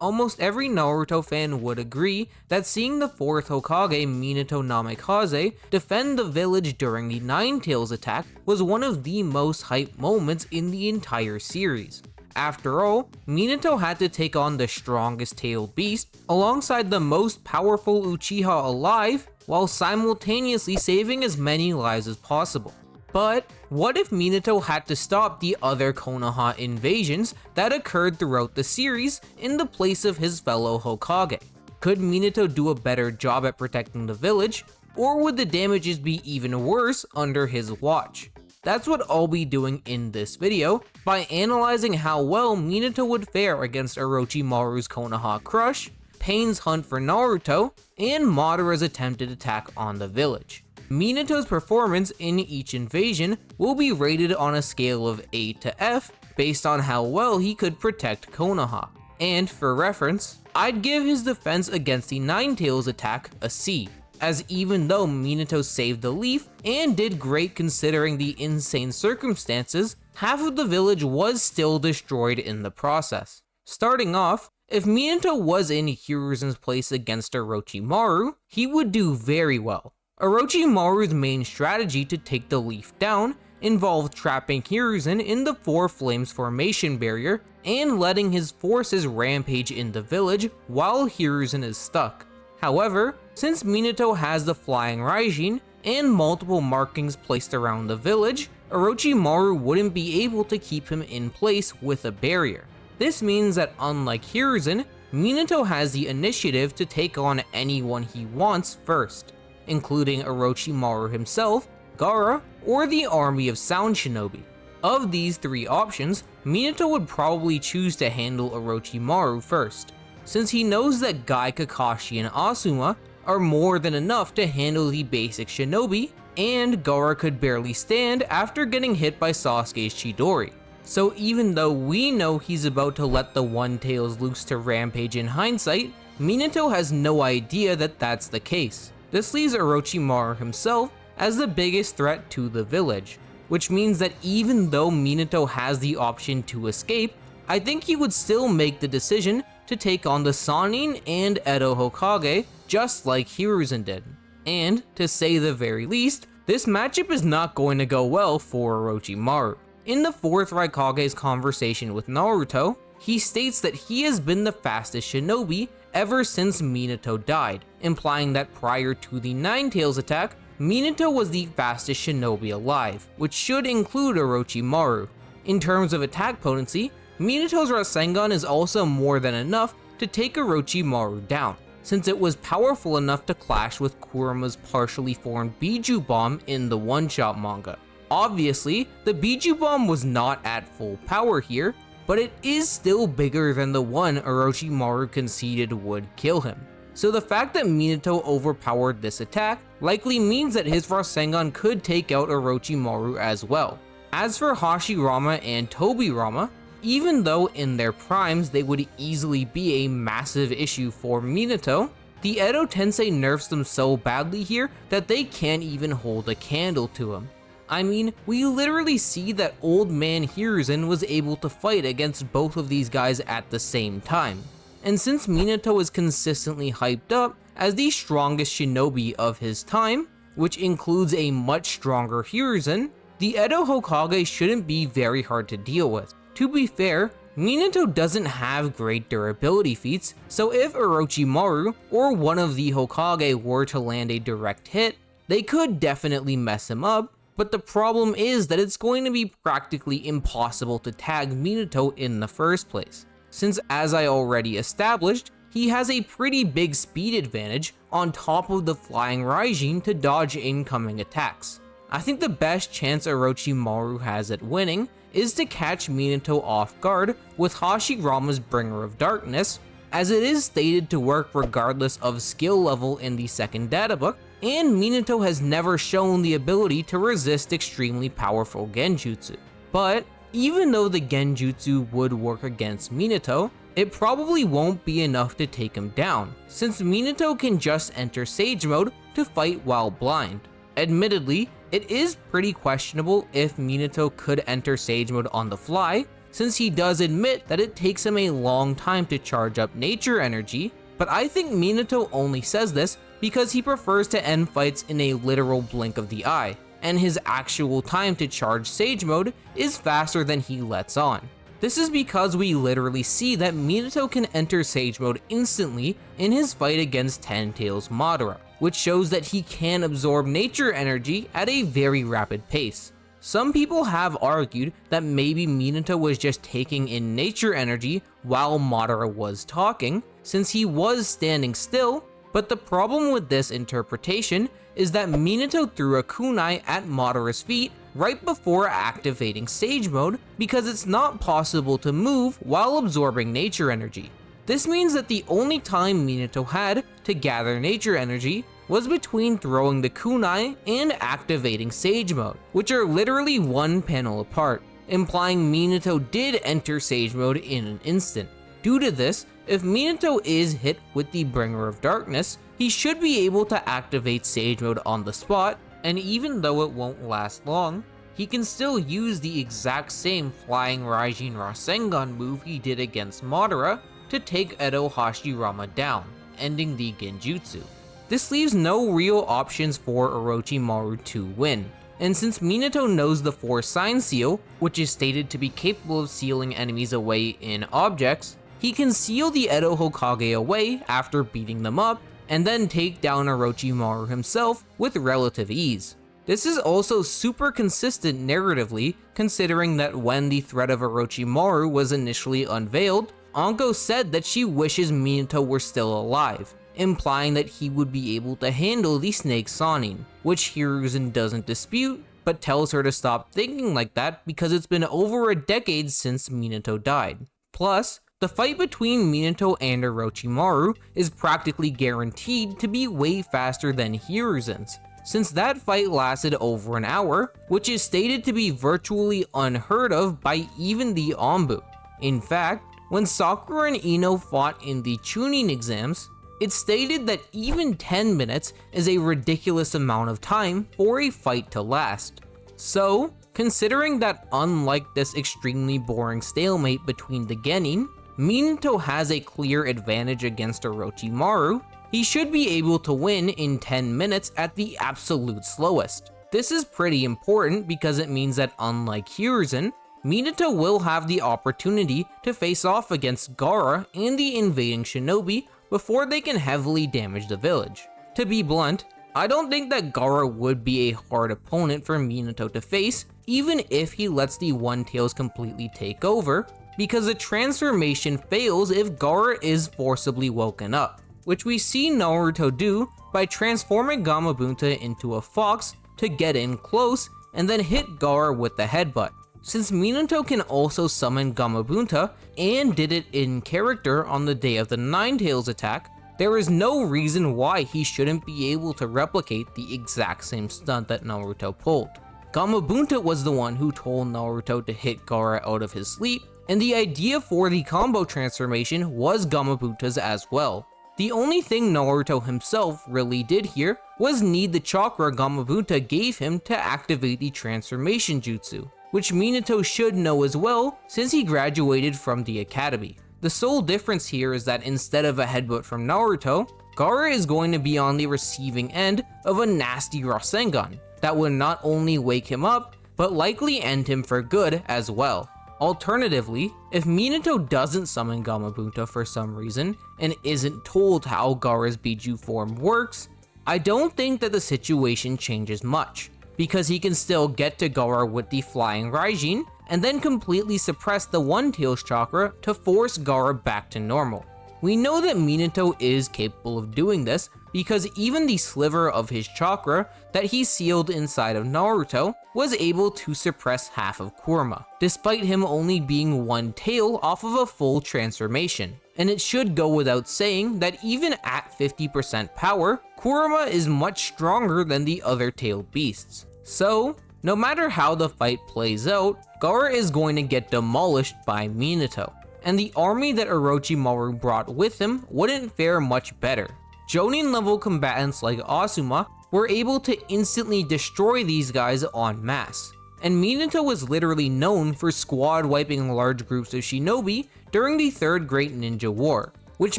Almost every Naruto fan would agree that seeing the 4th Hokage Minato Namikaze defend the village during the Nine Tails attack was one of the most hyped moments in the entire series. After all, Minato had to take on the strongest tailed beast alongside the most powerful Uchiha alive while simultaneously saving as many lives as possible. But what if Minato had to stop the other Konoha invasions that occurred throughout the series in the place of his fellow Hokage? Could Minato do a better job at protecting the village, or would the damages be even worse under his watch? That's what I'll be doing in this video, by analyzing how well Minato would fare against Orochimaru's Konoha crush, Pain's hunt for Naruto, and Madara's attempted attack on the village. Minato's performance in each invasion will be rated on a scale of A to F based on how well he could protect Konoha. And for reference, I'd give his defense against the Nine Tails attack a C, as even though Minato saved the leaf and did great considering the insane circumstances, half of the village was still destroyed in the process. Starting off, if Minato was in Hiruzen's place against Orochimaru, he would do very well. Orochimaru's main strategy to take the leaf down involved trapping Hiruzen in the Four Flames formation barrier and letting his forces rampage in the village while Hiruzen is stuck. However, since Minato has the Flying Raijin and multiple markings placed around the village, Orochimaru wouldn't be able to keep him in place with a barrier. This means that unlike Hiruzen, Minato has the initiative to take on anyone he wants first, including Orochimaru himself, Gaara, or the army of Sound Shinobi. Of these three options, Minato would probably choose to handle Orochimaru first, since he knows that Gai, Kakashi, and Asuma are more than enough to handle the basic shinobi, and Gaara could barely stand after getting hit by Sasuke's Chidori. So even though we know he's about to let the One Tails loose to rampage in hindsight, Minato has no idea that that's the case. This leaves Orochimaru himself as the biggest threat to the village, which means that even though Minato has the option to escape, I think he would still make the decision to take on the Sannin and Edo Hokage just like Hiruzen did. And, to say the very least, this matchup is not going to go well for Orochimaru. In the 4th Raikage's conversation with Naruto, he states that he has been the fastest shinobi ever since Minato died, implying that prior to the Nine Tails attack, Minato was the fastest shinobi alive, which should include Orochimaru. In terms of attack potency, Minato's Rasengan is also more than enough to take Orochimaru down, since it was powerful enough to clash with Kurama's partially formed Biju Bomb in the one-shot manga. Obviously, the Biju Bomb was not at full power here, but it is still bigger than the one Orochimaru conceded would kill him. So the fact that Minato overpowered this attack likely means that his Rasengan could take out Orochimaru as well. As for Hashirama and Tobirama, even though in their primes they would easily be a massive issue for Minato, the Edo Tensei nerfs them so badly here that they can't even hold a candle to him. I mean, we literally see that old man Hiruzen was able to fight against both of these guys at the same time. And since Minato is consistently hyped up as the strongest shinobi of his time, which includes a much stronger Hiruzen, the Edo Hokage shouldn't be very hard to deal with. To be fair, Minato doesn't have great durability feats, so if Orochimaru or one of the Hokage were to land a direct hit, they could definitely mess him up, but the problem is that it's going to be practically impossible to tag Minato in the first place, since as I already established, he has a pretty big speed advantage on top of the Flying Raijin to dodge incoming attacks. I think the best chance Orochimaru has at winning is to catch Minato off guard with Hashirama's Bringer of Darkness, as it is stated to work regardless of skill level in the second databook, and Minato has never shown the ability to resist extremely powerful genjutsu. But even though the genjutsu would work against Minato, it probably won't be enough to take him down, since Minato can just enter Sage Mode to fight while blind. Admittedly, it is pretty questionable if Minato could enter Sage Mode on the fly, since he does admit that it takes him a long time to charge up nature energy, but I think Minato only says this because he prefers to end fights in a literal blink of the eye, and his actual time to charge Sage Mode is faster than he lets on. This is because we literally see that Minato can enter Sage Mode instantly in his fight against Ten Tails Madara, which shows that he can absorb nature energy at a very rapid pace. Some people have argued that maybe Minato was just taking in nature energy while Madara was talking, since he was standing still, but the problem with this interpretation is that Minato threw a kunai at Madara's feet right before activating Sage Mode because it's not possible to move while absorbing nature energy. This means that the only time Minato had to gather nature energy was between throwing the kunai and activating Sage Mode, which are literally one panel apart, implying Minato did enter Sage Mode in an instant. Due to this, if Minato is hit with the Bringer of Darkness, he should be able to activate Sage Mode on the spot, and even though it won't last long, he can still use the exact same Flying Raijin Rasengan move he did against Madara to take Edo Hashirama down, ending the Genjutsu. This leaves no real options for Orochimaru to win, and since Minato knows the Four Sign Seal, which is stated to be capable of sealing enemies away in objects, he can seal the Edo Hokage away after beating them up, and then take down Orochimaru himself with relative ease. This is also super consistent narratively, considering that when the threat of Orochimaru was initially unveiled, Anko said that she wishes Minato were still alive, implying that he would be able to handle the Snake Sannin, which Hiruzen doesn't dispute, but tells her to stop thinking like that because it's been over a decade since Minato died. Plus, the fight between Minato and Orochimaru is practically guaranteed to be way faster than Hiruzen's, since that fight lasted over an hour, which is stated to be virtually unheard of by even the Anbu. In fact, when Sakura and Ino fought in the Chunin exams, it's stated that even 10 minutes is a ridiculous amount of time for a fight to last. So, considering that unlike this extremely boring stalemate between the Genin, Minato has a clear advantage against Orochimaru, he should be able to win in 10 minutes at the absolute slowest. This is pretty important because it means that unlike Hiruzen, Minato will have the opportunity to face off against Gaara and the invading shinobi before they can heavily damage the village. To be blunt, I don't think that Gaara would be a hard opponent for Minato to face, even if he lets the One Tails completely take over, because the transformation fails if Gaara is forcibly woken up, which we see Naruto do by transforming Gamabunta into a fox to get in close and then hit Gaara with the headbutt. Since Minato can also summon Gamabunta and did it in character on the day of the Nine Tails attack, there is no reason why he shouldn't be able to replicate the exact same stunt that Naruto pulled. Gamabunta was the one who told Naruto to hit Gaara out of his sleep, and the idea for the combo transformation was Gamabunta's as well. The only thing Naruto himself really did here was need the chakra Gamabunta gave him to activate the transformation jutsu, which Minato should know as well since he graduated from the academy. The sole difference here is that instead of a headbutt from Naruto, Gaara is going to be on the receiving end of a nasty Rasengan that would not only wake him up, but likely end him for good as well. Alternatively, if Minato doesn't summon Gamabunta for some reason and isn't told how Gaara's Biju form works, I don't think that the situation changes much, because he can still get to Gaara with the Flying Raijin and then completely suppress the One Tails chakra to force Gaara back to normal. We know that Minato is capable of doing this because even the sliver of his chakra that he sealed inside of Naruto was able to suppress half of Kurama, despite him only being one tail off of a full transformation. And it should go without saying that even at 50% power, Kurama is much stronger than the other tailed beasts. So, no matter how the fight plays out, Gaara is going to get demolished by Minato, and the army that Orochimaru brought with him wouldn't fare much better. Jonin level combatants like Asuma were able to instantly destroy these guys en masse. and Minato was literally known for squad wiping large groups of shinobi during the Third Great Ninja War, which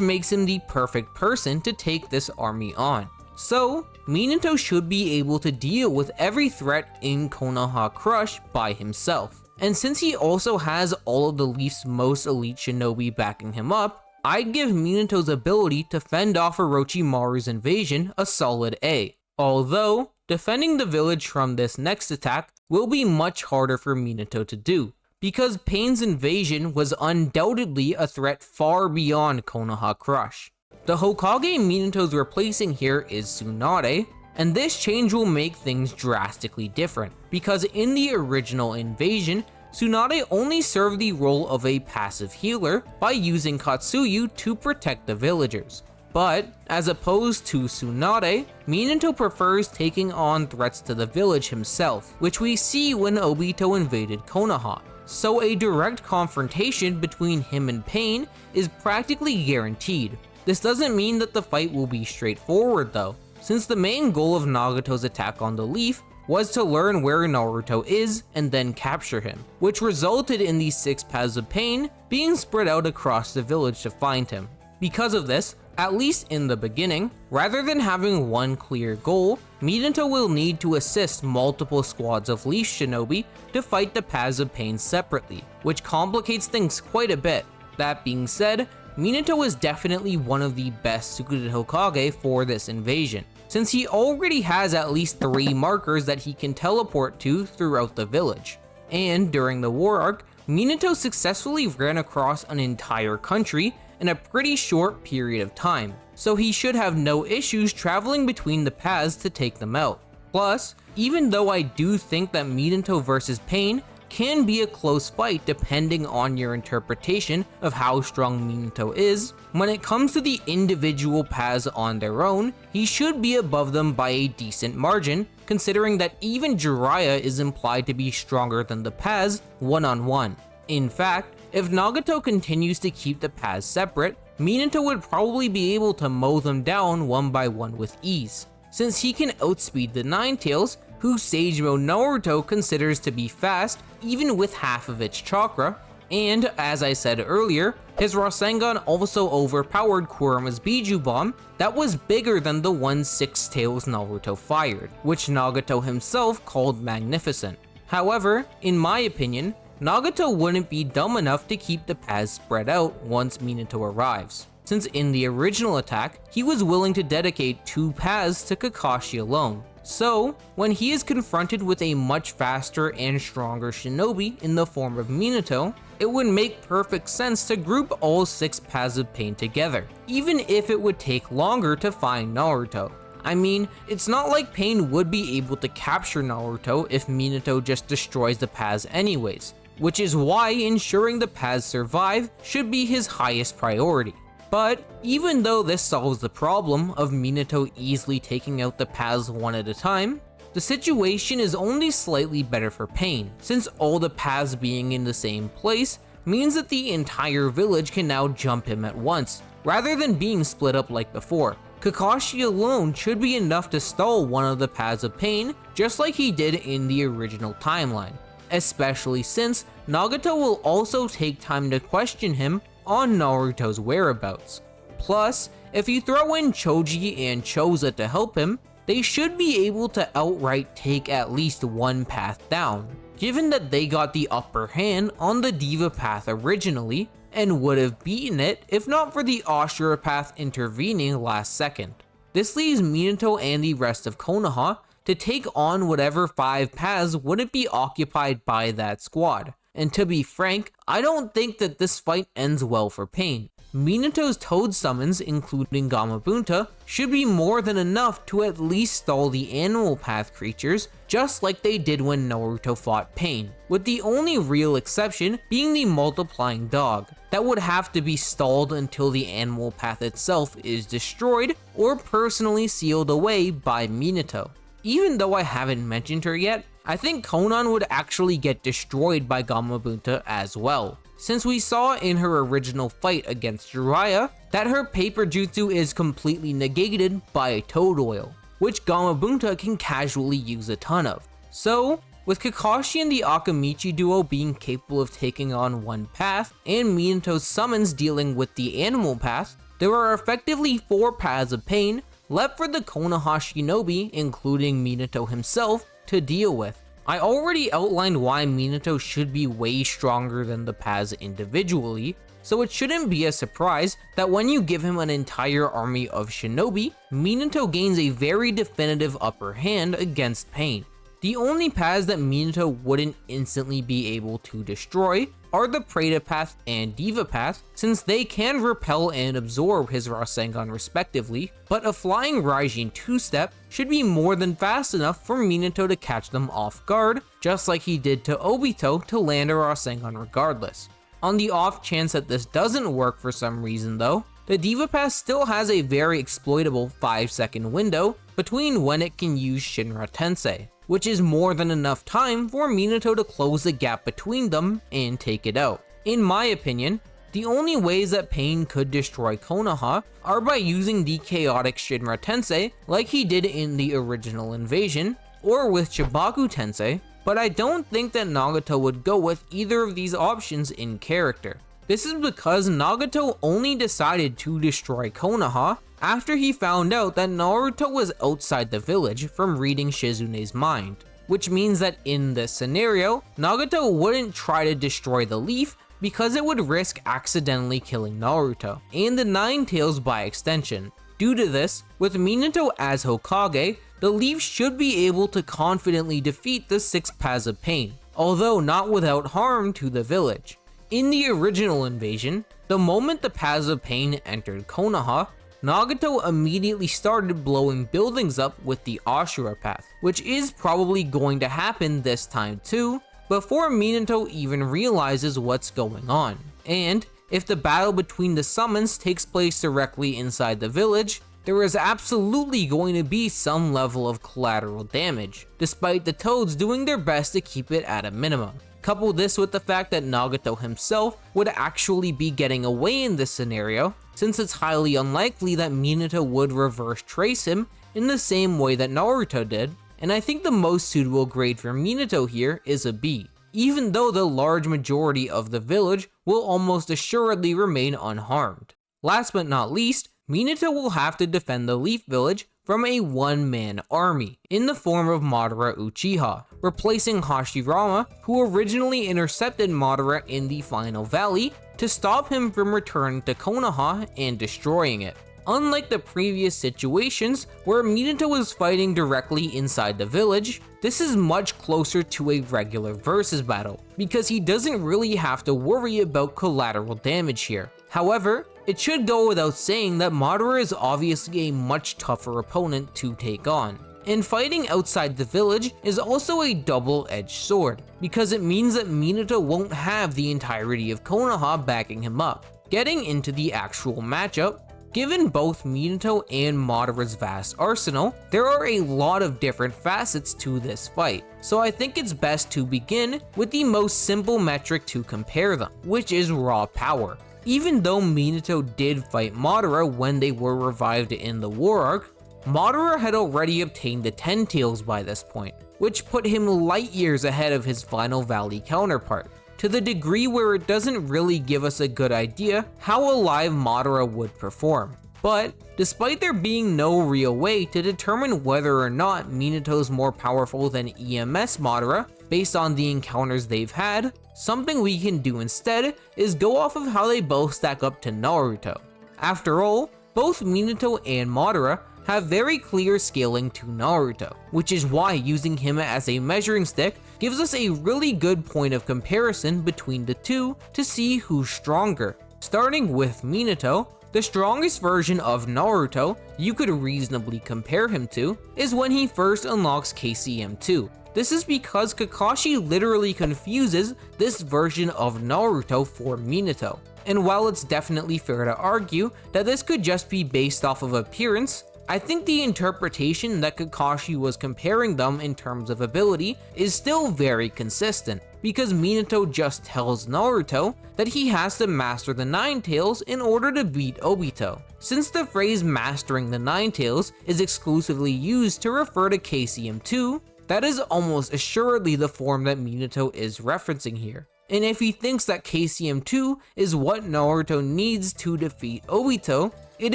makes him the perfect person to take this army on. So, Minato should be able to deal with every threat in Konoha Crush by himself. And since he also has all of the Leaf's most elite shinobi backing him up, I'd give Minato's ability to fend off Orochimaru's invasion a solid A. Although, defending the village from this next attack will be much harder for Minato to do, because Pain's invasion was undoubtedly a threat far beyond Konoha Crush. The Hokage Minato's replacing here is Tsunade, and this change will make things drastically different, because in the original invasion, Tsunade only served the role of a passive healer by using Katsuyu to protect the villagers. But, as opposed to Tsunade, Minato prefers taking on threats to the village himself, which we see when Obito invaded Konoha. So a direct confrontation between him and Pain is practically guaranteed. This doesn't mean that the fight will be straightforward though, since the main goal of Nagato's attack on the Leaf was to learn where Naruto is and then capture him, which resulted in the 6 paths of Pain being spread out across the village to find him. Because of this, at least in the beginning, rather than having one clear goal, Minato will need to assist multiple squads of Leaf Shinobi to fight the paths of Pain separately, which complicates things quite a bit. That being said, Minato is definitely one of the best suited Hokage for this invasion, since he already has at least 3 markers that he can teleport to throughout the village. And during the war arc, Minato successfully ran across an entire country in a pretty short period of time, so he should have no issues traveling between the paths to take them out. Plus, even though I do think that Minato versus Pain can be a close fight depending on your interpretation of how strong Minato is, when it comes to the individual paths on their own, he should be above them by a decent margin, considering that even Jiraiya is implied to be stronger than the paths one-on-one. In fact, if Nagato continues to keep the paths separate, Minato would probably be able to mow them down one by one with ease, since he can outspeed the Ninetales, who Sage Mode Naruto considers to be fast even with half of its chakra, and as I said earlier, his Rasengan also overpowered Kurama's Biju Bomb that was bigger than the one Six Tails Naruto fired, which Nagato himself called magnificent. However, in my opinion, Nagato wouldn't be dumb enough to keep the paths spread out once Minato arrives, since in the original attack, he was willing to dedicate 2 paths to Kakashi alone. So, when he is confronted with a much faster and stronger shinobi in the form of Minato, it would make perfect sense to group all 6 paths of Pain together, even if it would take longer to find Naruto. I mean, it's not like Pain would be able to capture Naruto if Minato just destroys the paths anyways, which is why ensuring the paths survive should be his highest priority. But even though this solves the problem of Minato easily taking out the paths one at a time, the situation is only slightly better for Pain, since all the paths being in the same place means that the entire village can now jump him at once, rather than being split up like before. Kakashi alone should be enough to stall one of the paths of Pain, just like he did in the original timeline, especially since Nagato will also take time to question him on Naruto's whereabouts. Plus, if you throw in Choji and Choza to help him, they should be able to outright take at least one path down, given that they got the upper hand on the Diva path originally, and would have beaten it if not for the Ashura path intervening last second. This leaves Minato and the rest of Konoha to take on whatever 5 paths wouldn't be occupied by that squad. And to be frank, I don't think that this fight ends well for Pain. Minato's Toad summons, including Gamabunta, should be more than enough to at least stall the animal path creatures, just like they did when Naruto fought Pain, with the only real exception being the multiplying dog, that would have to be stalled until the animal path itself is destroyed or personally sealed away by Minato. Even though I haven't mentioned her yet, I think Konan would actually get destroyed by Gamabunta as well, since we saw in her original fight against Jiraiya that her paper jutsu is completely negated by Toad Oil, which Gamabunta can casually use a ton of. So, With Kakashi and the Akamichi duo being capable of taking on one path, and Minato's summons dealing with the animal path, there are effectively 4 paths of pain left for the Konoha shinobi, including Minato himself, to deal with. I already outlined why Minato should be way stronger than the paths individually, so it shouldn't be a surprise that when you give him an entire army of shinobi, Minato gains a very definitive upper hand against pain. The only paths that Minato wouldn't instantly be able to destroy are the Preta Path and Diva Path, since they can repel and absorb his Rasengan respectively, but a flying Raijin 2-step should be more than fast enough for Minato to catch them off guard, just like he did to Obito to land a Rasengan regardless. On the off chance that this doesn't work for some reason though, the Diva Path still has a very exploitable 5-second window between when it can use Shinra Tensei, which is more than enough time for Minato to close the gap between them and take it out. In my opinion, the only ways that Pain could destroy Konoha are by using the chaotic Shinra Tensei like he did in the original invasion, or with Chibaku Tensei, but I don't think that Nagato would go with either of these options in character. This is because Nagato only decided to destroy Konoha after he found out that Naruto was outside the village from reading Shizune's mind, which means that in this scenario, Nagato wouldn't try to destroy the leaf because it would risk accidentally killing Naruto, and the Nine Tails by extension. Due to this, with Minato as Hokage, the leaf should be able to confidently defeat the 6 paths of pain, although not without harm to the village. In the original invasion, the moment the paths of pain entered Konoha, Nagato immediately started blowing buildings up with the Ashura path, which is probably going to happen this time too, before Minato even realizes what's going on. And if the battle between the summons takes place directly inside the village, there is absolutely going to be some level of collateral damage, despite the Toads doing their best to keep it at a minimum. Couple this with the fact that Nagato himself would actually be getting away in this scenario, since it's highly unlikely that Minato would reverse trace him in the same way that Naruto did, and I think the most suitable grade for Minato here is a B, even though the large majority of the village will almost assuredly remain unharmed. Last but not least, Minato will have to defend the Leaf Village from a one-man army in the form of Madara Uchiha, replacing Hashirama, who originally intercepted Madara in the final valley to stop him from returning to Konoha and destroying it. Unlike the previous situations where Minato was fighting directly inside the village, this is much closer to a regular versus battle, because he doesn't really have to worry about collateral damage here. However, it should go without saying that Madara is obviously a much tougher opponent to take on. And fighting outside the village is also a double-edged sword, because it means that Minato won't have the entirety of Konoha backing him up. Getting into the actual matchup, given both Minato and Madara's vast arsenal, there are a lot of different facets to this fight, so I think it's best to begin with the most simple metric to compare them, which is raw power. Even though Minato did fight Madara when they were revived in the War Arc, Madara had already obtained the 10 Tails by this point, which put him light years ahead of his Final Valley counterpart, to the degree where it doesn't really give us a good idea how alive Madara would perform. But despite there being no real way to determine whether or not Minato's more powerful than EMS Madara based on the encounters they've had, something we can do instead is go off of how they both stack up to Naruto. After all, both Minato and Madara have very clear scaling to Naruto, which is why using him as a measuring stick gives us a really good point of comparison between the two to see who's stronger. Starting with Minato, the strongest version of Naruto you could reasonably compare him to is when he first unlocks KCM2. This is because Kakashi literally confuses this version of Naruto for Minato. And while it's definitely fair to argue that this could just be based off of appearance, I think the interpretation that Kakashi was comparing them in terms of ability is still very consistent, because Minato just tells Naruto that he has to master the Nine Tails in order to beat Obito. Since the phrase mastering the Nine Tails is exclusively used to refer to KCM2, That is almost assuredly the form that Minato is referencing here. And if he thinks that KCM2 is what Naruto needs to defeat Obito, it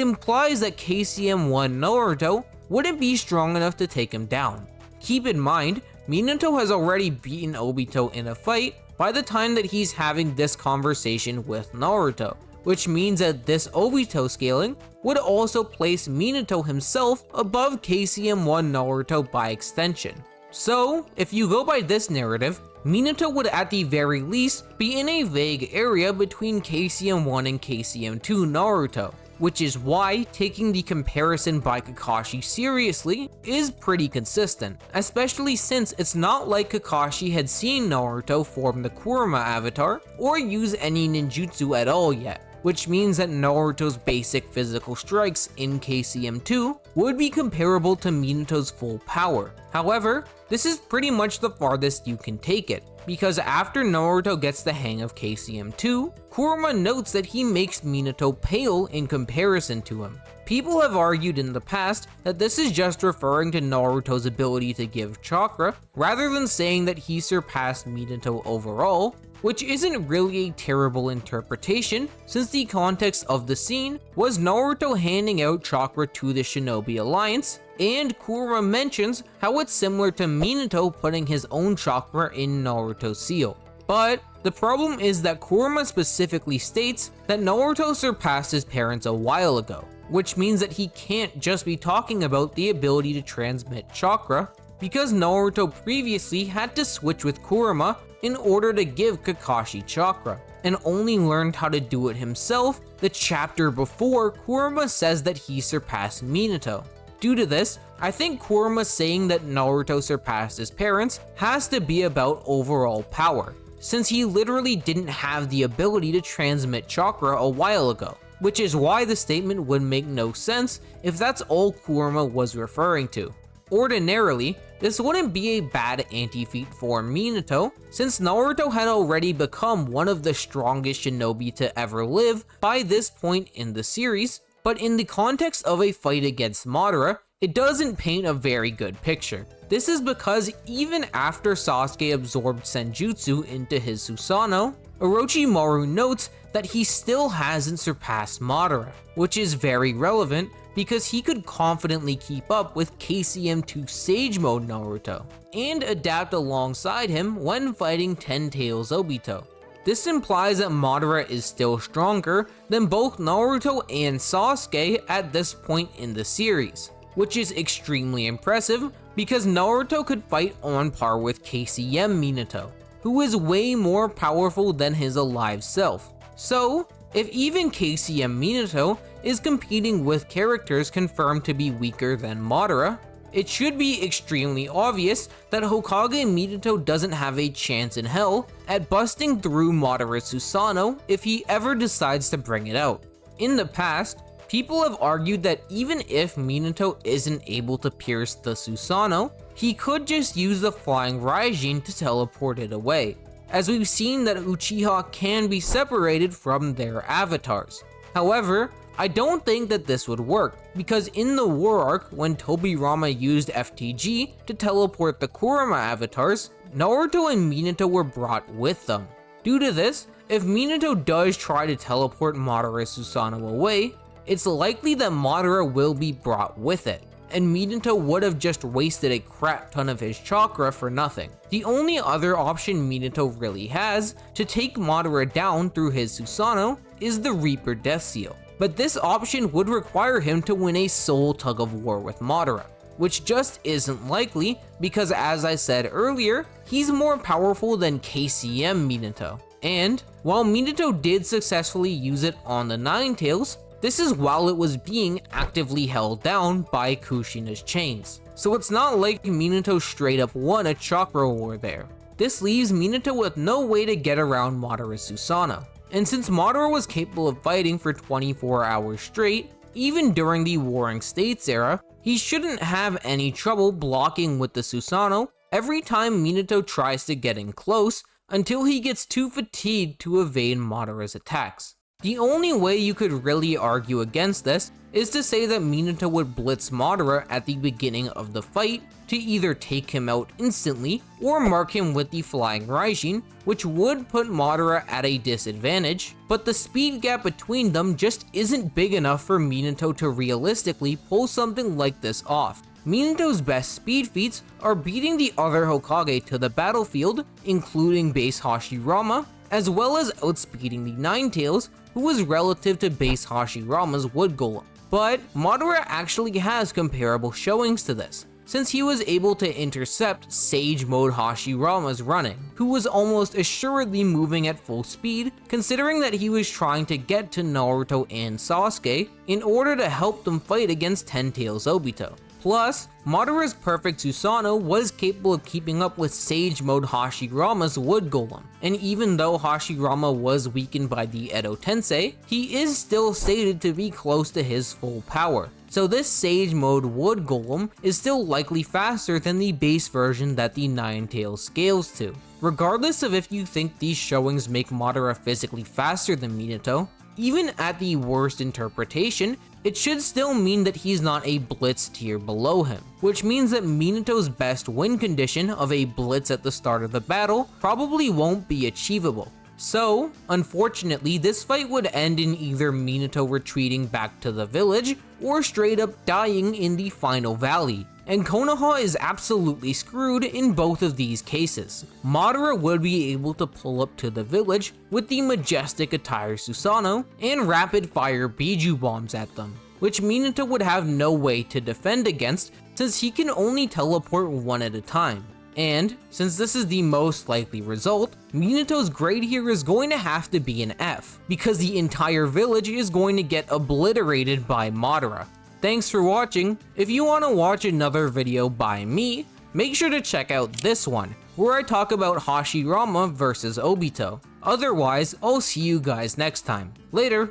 implies that KCM1 Naruto wouldn't be strong enough to take him down. Keep in mind, Minato has already beaten Obito in a fight by the time that he's having this conversation with Naruto, which means that this Obito scaling would also place Minato himself above KCM1 Naruto by extension. So, if you go by this narrative, Minato would at the very least be in a vague area between KCM1 and KCM2 Naruto, which is why taking the comparison by Kakashi seriously is pretty consistent, especially since it's not like Kakashi had seen Naruto form the Kurama avatar or use any ninjutsu at all yet, which means that Naruto's basic physical strikes in KCM2 would be comparable to Minato's full power. However, this is pretty much the farthest you can take it, because after Naruto gets the hang of KCM2, Kurama notes that he makes Minato pale in comparison to him. People have argued in the past that this is just referring to Naruto's ability to give chakra, rather than saying that he surpassed Minato overall, which isn't really a terrible interpretation since the context of the scene was Naruto handing out chakra to the Shinobi Alliance, and Kurama mentions how it's similar to Minato putting his own chakra in Naruto's seal. But the problem is that Kurama specifically states that Naruto surpassed his parents a while ago, which means that he can't just be talking about the ability to transmit chakra, because Naruto previously had to switch with Kurama in order to give Kakashi chakra, and only learned how to do it himself the chapter before Kurama says that he surpassed Minato. Due to this, I think Kurama saying that Naruto surpassed his parents has to be about overall power, since he literally didn't have the ability to transmit chakra a while ago, which is why the statement would make no sense if that's all Kurama was referring to. Ordinarily, this wouldn't be a bad anti-feat for Minato, since Naruto had already become one of the strongest shinobi to ever live by this point in the series, but in the context of a fight against Madara, it doesn't paint a very good picture. This is because even after Sasuke absorbed Senjutsu into his Susanoo, Orochimaru notes that he still hasn't surpassed Madara, which is very relevant because he could confidently keep up with KCM2 Sage Mode Naruto, and adapt alongside him when fighting Ten Tails Obito. This implies that Madara is still stronger than both Naruto and Sasuke at this point in the series, which is extremely impressive because Naruto could fight on par with KCM Minato, who is way more powerful than his alive self. So, if even KCM Minato is competing with characters confirmed to be weaker than Madara, it should be extremely obvious that Hokage Minato doesn't have a chance in hell at busting through Madara's Susanoo if he ever decides to bring it out. In the past, people have argued that even if Minato isn't able to pierce the Susanoo, he could just use the Flying Raijin to teleport it away, as we've seen that Uchiha can be separated from their avatars. However, I don't think that this would work, because in the War Arc, when Tobirama used FTG to teleport the Kurama avatars, Naruto and Minato were brought with them. Due to this, if Minato does try to teleport Madara's Susanoo away, it's likely that Madara will be brought with it, and Minato would have just wasted a crap ton of his chakra for nothing. The only other option Minato really has to take Madara down through his Susanoo is the Reaper Death Seal. But this option would require him to win a soul tug of war with Madara, which just isn't likely because, as I said earlier, he's more powerful than KCM Minato. And while Minato did successfully use it on the Nine Tails, this is while it was being actively held down by Kushina's chains. So it's not like Minato straight up won a chakra war there. This leaves Minato with no way to get around Madara's Susanoo. And since Madara was capable of fighting for 24 hours straight, even during the Warring States era, he shouldn't have any trouble blocking with the Susanoo every time Minato tries to get in close until he gets too fatigued to evade Madara's attacks. The only way you could really argue against this is to say that Minato would blitz Madara at the beginning of the fight to either take him out instantly or mark him with the Flying Raijin, which would put Madara at a disadvantage, but the speed gap between them just isn't big enough for Minato to realistically pull something like this off. Minato's best speed feats are beating the other Hokage to the battlefield, including base Hashirama, as well as outspeeding the Ninetales, who was relative to base Hashirama's Wood Golem. But Madara actually has comparable showings to this, since he was able to intercept Sage Mode Hashirama's running, who was almost assuredly moving at full speed, considering that he was trying to get to Naruto and Sasuke in order to help them fight against Ten Tails Obito. Plus, Madara's perfect Susanoo was capable of keeping up with Sage Mode Hashirama's Wood Golem, and even though Hashirama was weakened by the Edo Tensei, he is still stated to be close to his full power. So this Sage Mode Wood Golem is still likely faster than the base version that the Ninetales scales to. Regardless of if you think these showings make Madara physically faster than Minato, even at the worst interpretation, it should still mean that he's not a blitz tier below him, which means that Minato's best win condition of a blitz at the start of the battle probably won't be achievable. So, unfortunately, this fight would end in either Minato retreating back to the village or straight up dying in the final valley. And Konoha is absolutely screwed in both of these cases. Madara would be able to pull up to the village with the majestic attire Susanoo and rapid fire Biju bombs at them, which Minato would have no way to defend against since he can only teleport one at a time. And since this is the most likely result, Minato's grade here is going to have to be an F, because the entire village is going to get obliterated by Madara. Thanks for watching. If you want to watch another video by me, make sure to check out this one, where I talk about Hashirama versus Obito. Otherwise, I'll see you guys next time. Later!